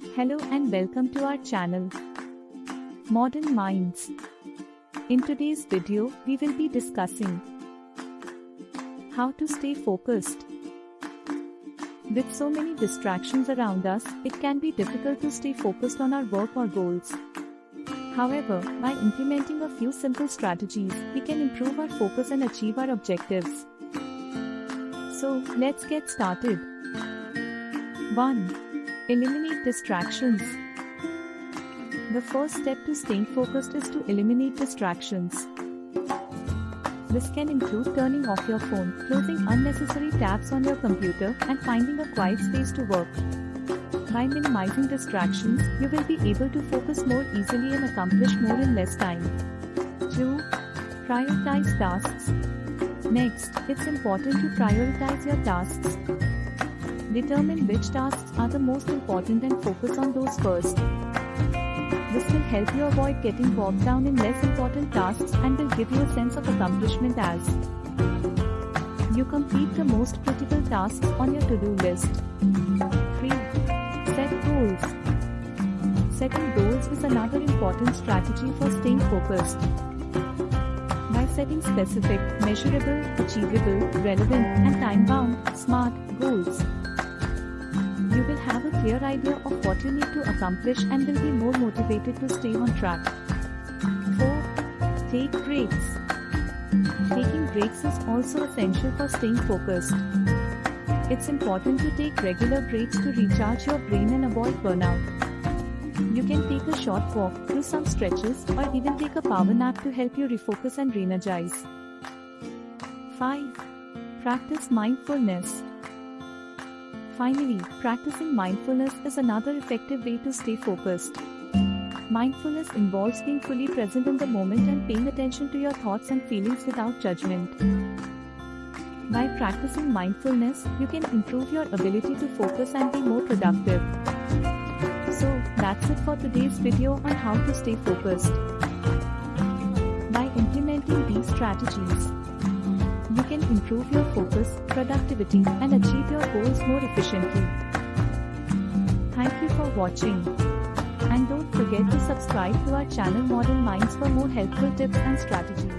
Hello and welcome to our channel, Modern Minds. In today's video, we will be discussing how to stay focused. With so many distractions around us, it can be difficult to stay focused on our work or goals. However, by implementing a few simple strategies, we can improve our focus and achieve our objectives. So, let's get started. 1. Eliminate distractions. The first step to staying focused is to eliminate distractions. This can include turning off your phone, closing unnecessary tabs on your computer, and finding a quiet space to work. By minimizing distractions, you will be able to focus more easily and accomplish more in less time. 2. Prioritize tasks. Next, it's important to prioritize your tasks. Determine which tasks are the most important and focus on those first. This will help you avoid getting bogged down in less important tasks and will give you a sense of accomplishment as you complete the most critical tasks on your to-do list. 3. Set goals. Setting goals is another important strategy for staying focused. By setting specific, measurable, achievable, relevant, and time-bound, SMART goals, you will have a clear idea of what you need to accomplish and will be more motivated to stay on track. 4. Take breaks. Taking breaks is also essential for staying focused. It's important to take regular breaks to recharge your brain and avoid burnout. You can take a short walk, do some stretches, or even take a power nap to help you refocus and re-energize. 5. Practice mindfulness. Finally, practicing mindfulness is another effective way to stay focused. Mindfulness involves being fully present in the moment and paying attention to your thoughts and feelings without judgment. By practicing mindfulness, you can improve your ability to focus and be more productive. So, that's it for today's video on how to stay focused. By implementing these strategies, you can improve your focus, productivity, and achieve your goals more efficiently. Thank you for watching. And don't forget to subscribe to our channel Modern Minds for more helpful tips and strategies.